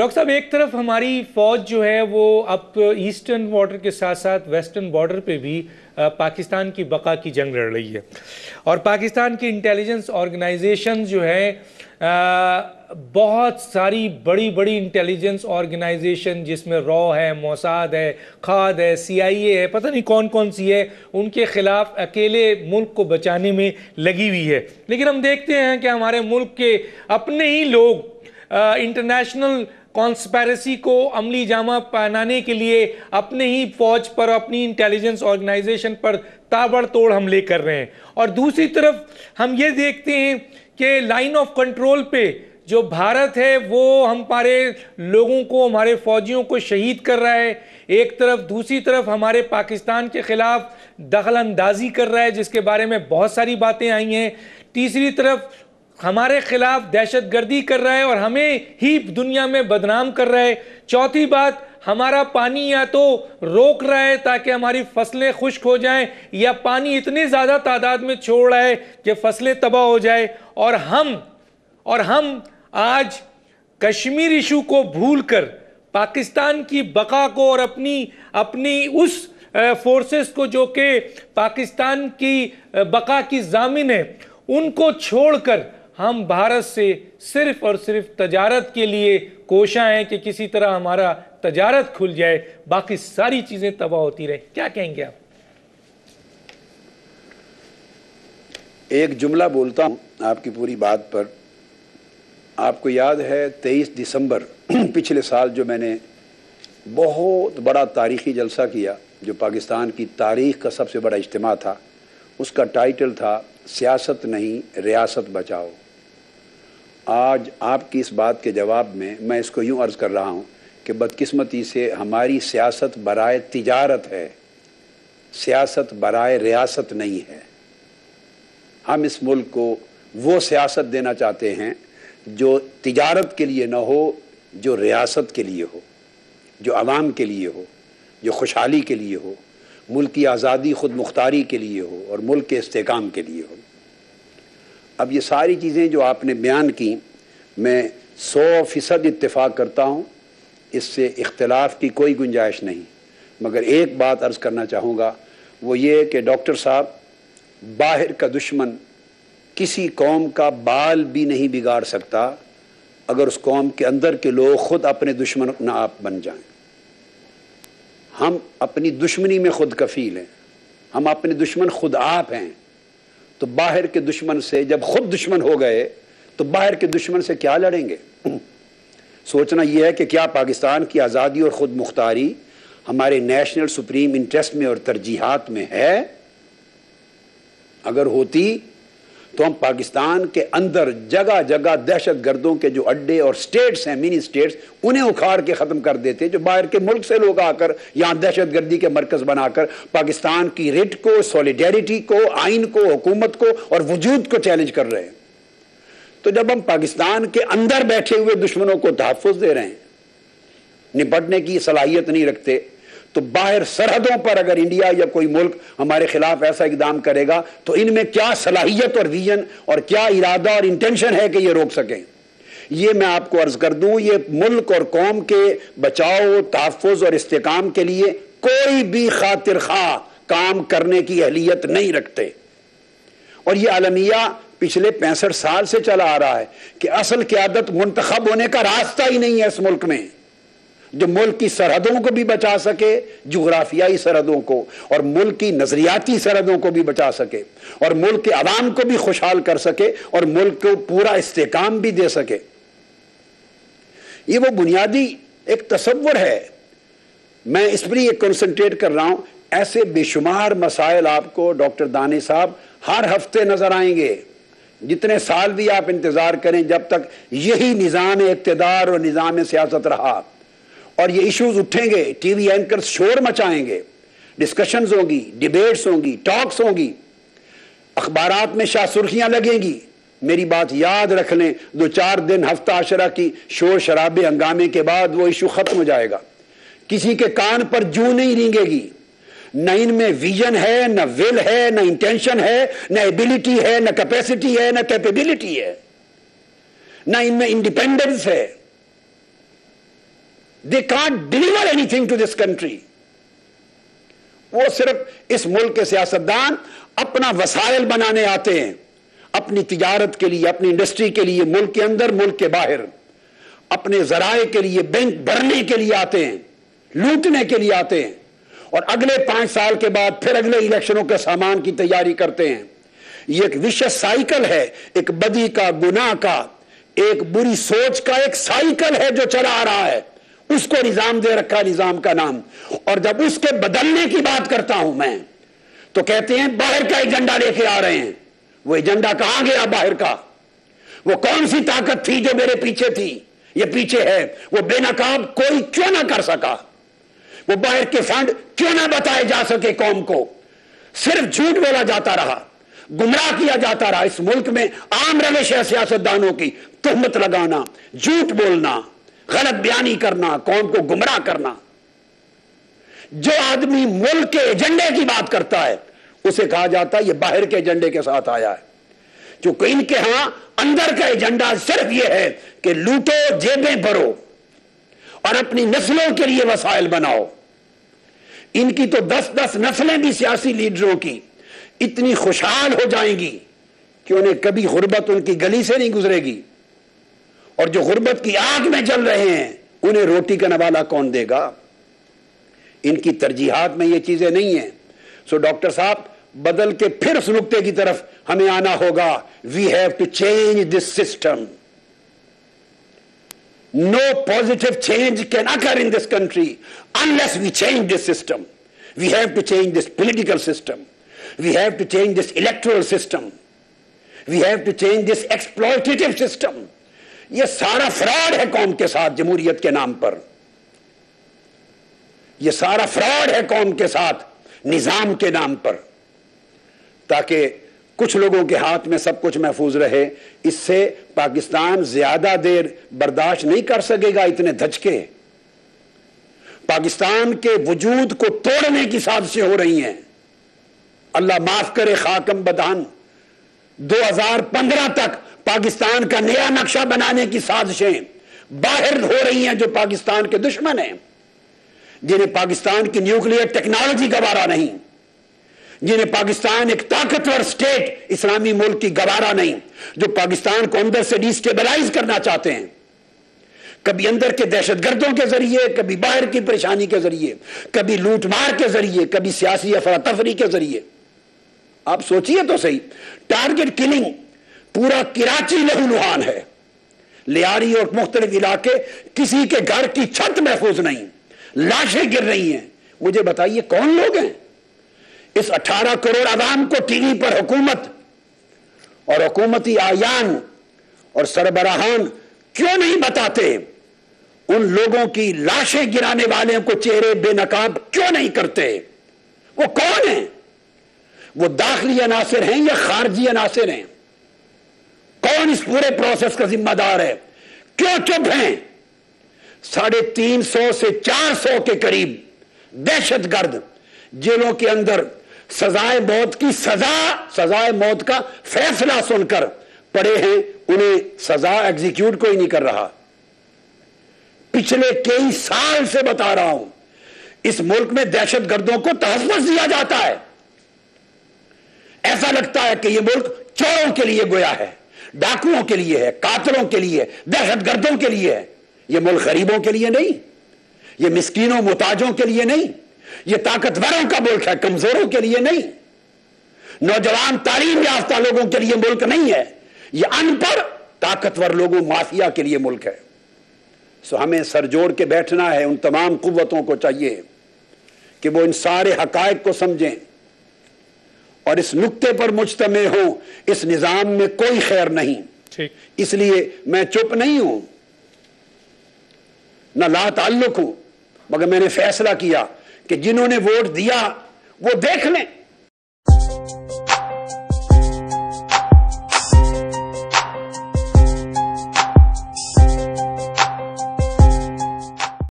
Doctor صاحب، ایک طرف ہماری فوج جو ہے وہ اب ایسٹرن بارڈر کے ساتھ ساتھ ویسٹرن بارڈر پہ بھی پاکستان کی بقا کی جنگ لڑ رہی ہے، اور پاکستان کی انٹیلیجنس آرگنائزیشن جو ہے بہت ساری بڑی بڑی انٹیلیجنس آرگنائزیشن، جس میں رو ہے، موساد ہے، کھاد ہے، CIA ہے، پتہ نہیں کون کون سی ہے، ان کے خلاف اکیلے ملک کو بچانے میں لگی ہوئی ہے۔ لیکن ہم دیکھتے ہیں کہ ہمارے ملک کے اپنے ہی لوگ انٹرنیشنل کانسپیریسی کو عملی جامہ پہنانے کے لیے اپنے ہی فوج پر، اپنی انٹیلیجنس آرگنائزیشن پر تابڑ توڑ حملے کر رہے ہیں۔ اور دوسری طرف ہم یہ دیکھتے ہیں کہ لائن آف کنٹرول پہ جو بھارت ہے وہ ہمارے لوگوں کو، ہمارے فوجیوں کو شہید کر رہا ہے ایک طرف، دوسری طرف ہمارے پاکستان کے خلاف دخل اندازی کر رہا ہے، جس کے بارے میں بہت ساری باتیں آئی ہیں، تیسری طرف ہمارے خلاف دہشت گردی کر رہا ہے اور ہمیں ہی دنیا میں بدنام کر رہا ہے، چوتھی بات ہمارا پانی یا تو روک رہا ہے تاکہ ہماری فصلیں خشک ہو جائیں، یا پانی اتنے زیادہ تعداد میں چھوڑ رہا ہے کہ فصلیں تباہ ہو جائے، اور ہم آج کشمیر ایشو کو بھول کر پاکستان کی بقا کو اور اپنی اس فورسز کو جو کہ پاکستان کی بقا کی ضامن ہے، ان کو چھوڑ کر ہم بھارت سے صرف اور صرف تجارت کے لیے کوشاں ہیں کہ کسی طرح ہمارا تجارت کھل جائے، باقی ساری چیزیں تباہ ہوتی رہیں۔ کیا کہیں گے آپ؟ ایک جملہ بولتا ہوں آپ کی پوری بات پر۔ آپ کو یاد ہے 23 دسمبر پچھلے سال جو میں نے بہت بڑا تاریخی جلسہ کیا، جو پاکستان کی تاریخ کا سب سے بڑا اجتماع تھا، اس کا ٹائٹل تھا سیاست نہیں ریاست بچاؤ۔ آج آپ کی اس بات کے جواب میں اس کو یوں عرض کر رہا ہوں کہ بدقسمتی سے ہماری سیاست برائے تجارت ہے، سیاست برائے ریاست نہیں ہے۔ ہم اس ملک کو وہ سیاست دینا چاہتے ہیں جو تجارت کے لیے نہ ہو، جو ریاست کے لیے ہو، جو عوام کے لیے ہو، جو خوشحالی کے لیے ہو، ملک کی آزادی خود مختاری کے لیے ہو اور ملک کے استحکام کے لیے ہو۔ اب یہ ساری چیزیں جو آپ نے بیان کی، میں 100% اتفاق کرتا ہوں، اس سے اختلاف کی کوئی گنجائش نہیں، مگر ایک بات عرض کرنا چاہوں گا، وہ یہ کہ ڈاکٹر صاحب، باہر کا دشمن کسی قوم کا بال بھی نہیں بگاڑ سکتا اگر اس قوم کے اندر کے لوگ خود اپنے دشمن نہ آپ بن جائیں۔ ہم اپنی دشمنی میں خود کفیل ہیں، ہم اپنے دشمن خود آپ ہیں، تو باہر کے دشمن سے جب خود دشمن ہو گئے تو باہر کے دشمن سے کیا لڑیں گے؟ سوچنا یہ ہے کہ کیا پاکستان کی آزادی اور خود مختاری ہمارے نیشنل سپریم انٹرسٹ میں اور ترجیحات میں ہے؟ اگر ہوتی تو ہم پاکستان کے اندر جگہ جگہ دہشت گردوں کے جو اڈے اور سٹیٹس ہیں، منی سٹیٹس، انہیں اکھاڑ کے ختم کر دیتے، جو باہر کے ملک سے لوگ آ کر یہاں دہشت گردی کے مرکز بنا کر پاکستان کی ریٹ کو، سولیڈیریٹی کو، آئین کو، حکومت کو اور وجود کو چیلنج کر رہے ہیں۔ تو جب ہم پاکستان کے اندر بیٹھے ہوئے دشمنوں کو تحفظ دے رہے ہیں، نپٹنے کی صلاحیت نہیں رکھتے، تو باہر سرحدوں پر اگر انڈیا یا کوئی ملک ہمارے خلاف ایسا اقدام کرے گا تو ان میں کیا صلاحیت اور ویژن اور کیا ارادہ اور انٹینشن ہے کہ یہ روک سکیں؟ یہ میں آپ کو عرض کر دوں، یہ ملک اور قوم کے بچاؤ، تحفظ اور استحکام کے لیے کوئی بھی خاطر خواہ کام کرنے کی اہلیت نہیں رکھتے۔ اور یہ عالمیہ پچھلے 65 سال سے چلا آ رہا ہے کہ اصل قیادت منتخب ہونے کا راستہ ہی نہیں ہے اس ملک میں، جو ملک کی سرحدوں کو بھی بچا سکے، جغرافیائی سرحدوں کو، اور ملک کی نظریاتی سرحدوں کو بھی بچا سکے، اور ملک کے عوام کو بھی خوشحال کر سکے، اور ملک کو پورا استحکام بھی دے سکے۔ یہ وہ بنیادی ایک تصور ہے۔ میں اس پر یہ کنسنٹریٹ کر رہا ہوں۔ ایسے بے شمار مسائل آپ کو ڈاکٹر دانے صاحب ہر ہفتے نظر آئیں گے، جتنے سال بھی آپ انتظار کریں، جب تک یہی نظام اقتدار اور نظام سیاست رہا، اور یہ ایشوز اٹھیں گے، ٹی وی اینکرز شور مچائیں گے، ڈسکشنز ہوں گی، ڈیبیٹس ہوں گی، ٹاکس ہوں گی، اخبارات میں شاہ سرخیاں لگیں گی۔ میری بات یاد رکھ لیں، 2-4 دن ہفتہ عشرہ کی شور شرابے ہنگامے کے بعد وہ ایشو ختم ہو جائے گا، کسی کے کان پر جوں نہیں رینگے گی۔ نہ ان میں ویژن ہے، نہ ول ہے، نہ انٹینشن ہے، نہ ایبیلٹی ہے، نہ کیپیسٹی ہے، نہ کیپیبلٹی ہے، نہ ان میں انڈیپینڈنس ہے۔ They can't deliver anything to this country. وہ صرف اس ملک کے سیاستدان اپنا وسائل بنانے آتے ہیں، اپنی تجارت کے لیے، اپنی انڈسٹری کے لیے، ملک کے اندر ملک کے باہر، اپنے ذرائع کے لیے، بینک بھرنے کے لیے آتے ہیں، لوٹنے کے لیے آتے ہیں، اور اگلے 5 سال کے بعد پھر اگلے الیکشنوں کے سامان کی تیاری کرتے ہیں. یہ ایک وشس سائیکل ہے، ایک بدی کا، گناہ کا، ایک بری سوچ کا ایک سائیکل ہے جو چلا آ رہا ہے. اس کو نظام دے رکھا، نظام کا نام. اور جب اس کے بدلنے کی بات کرتا ہوں میں تو کہتے ہیں باہر کا ایجنڈا لے کے آ رہے ہیں. وہ ایجنڈا کہاں گیا باہر کا؟ وہ کون سی طاقت تھی جو میرے پیچھے تھی؟ یہ پیچھے ہے. وہ بے نقاب کوئی کیوں نہ کر سکا؟ وہ باہر کے فنڈ کیوں نہ بتائے جا سکے قوم کو؟ صرف جھوٹ بولا جاتا رہا، گمراہ کیا جاتا رہا. اس ملک میں عام روش ہے سیاستدانوں کی، تہمت لگانا، جھوٹ بولنا، غلط بیانی کرنا، قوم کو گمراہ کرنا. جو آدمی ملک کے ایجنڈے کی بات کرتا ہے اسے کہا جاتا ہے یہ باہر کے ایجنڈے کے ساتھ آیا ہے. کیونکہ ان کے ہاں اندر کا ایجنڈا صرف یہ ہے کہ لوٹو، جیبیں بھرو اور اپنی نسلوں کے لیے وسائل بناؤ. ان کی تو 10 نسلیں بھی سیاسی لیڈروں کی اتنی خوشحال ہو جائیں گی کہ انہیں کبھی غربت ان کی گلی سے نہیں گزرے گی. اور جو غربت کی آگ میں جل رہے ہیں انہیں روٹی کا نوالہ کون دے گا؟ ان کی ترجیحات میں یہ چیزیں نہیں ہیں. سو ڈاکٹر صاحب بدل کے پھر اس نقطے کی طرف ہمیں آنا ہوگا. We have to change this system. No positive change can occur in this country unless we change this system. We have to change this political system. We have to change this electoral system. We have to change this exploitative system. یہ سارا fraud ہے قوم کے ساتھ جمہوریت کے نام پر. یہ سارا فراڈ ہے قوم کے ساتھ نظام کے نام پر. تاکہ کچھ لوگوں کے ہاتھ میں سب کچھ محفوظ رہے. اس سے پاکستان زیادہ دیر برداشت نہیں کر سکے گا اتنے دھچکے. پاکستان کے وجود کو توڑنے کی سازشیں ہو رہی ہیں. اللہ معاف کرے خاکم بدہن. 2015 تک پاکستان کا نیا نقشہ بنانے کی سازشیں باہر ہو رہی ہیں جو پاکستان کے دشمن ہیں، جنہیں پاکستان کی نیوکلیئر ٹیکنالوجی گوارا نہیں، جنہیں پاکستان ایک طاقتور سٹیٹ اسلامی ملک کی گوارا نہیں، جو پاکستان کو اندر سے ڈیسٹیبلائز کرنا چاہتے ہیں، کبھی اندر کے دہشت گردوں کے ذریعے، کبھی باہر کی پریشانی کے ذریعے، کبھی لوٹ مار کے ذریعے، کبھی سیاسی افراتفری کے ذریعے. آپ سوچئے تو صحیح، ٹارگٹ کلنگ پورا کراچی لہو لہان ہے. لیاری اور مختلف علاقے کسی کے گھر کی چھت محفوظ نہیں، لاشیں گر رہی ہیں. مجھے بتائیے کون لوگ ہیں؟ اس 18 کروڑ عوام کو ٹی وی پر حکومت اور حکومتی آیان اور سربراہان کیوں نہیں بتاتے؟ ان لوگوں کی لاشیں گرانے والوں کو چہرے بے نقاب کیوں نہیں کرتے؟ وہ کون ہیں؟ وہ داخلی عناصر ہیں یا خارجی عناصر ہیں؟ کون اس پورے پروسیس کا ذمہ دار ہے؟ کیوں چپ ہیں؟ 350 سے 400 کے قریب دہشت گرد جیلوں کے اندر سزائے موت کی سزائے موت کا فیصلہ سن کر پڑے ہیں. انہیں سزا ایگزیکیوٹ کوئی نہیں کر رہا. پچھلے کئی سال سے بتا رہا ہوں اس ملک میں دہشت گردوں کو تحفظ دیا جاتا ہے. ایسا لگتا ہے کہ یہ ملک چوروں کے لیے گویا ہے، ڈاکوؤں کے لیے ہے، قاتلوں کے لیے، دہشت گردوں کے لیے ہے. یہ ملک غریبوں کے لیے نہیں، یہ مسکینوں محتاجوں کے لیے نہیں، یہ طاقتوروں کا ملک ہے، کمزوروں کے لیے نہیں، نوجوان تعلیم یافتہ لوگوں کے لیے ملک نہیں ہے. یہ ان پڑھ طاقتور لوگوں مافیا کے لیے ملک ہے. سو ہمیں سر جوڑ کے بیٹھنا ہے. ان تمام قوتوں کو چاہیے کہ وہ ان سارے حقائق کو سمجھیں اور اس نقطے پر مجتمع ہوں. اس نظام میں کوئی خیر نہیں. اس لیے میں چپ نہیں ہوں، نہ لا تعلق ہوں، مگر میں نے فیصلہ کیا کہ جنہوں نے ووٹ دیا وہ دیکھ لیں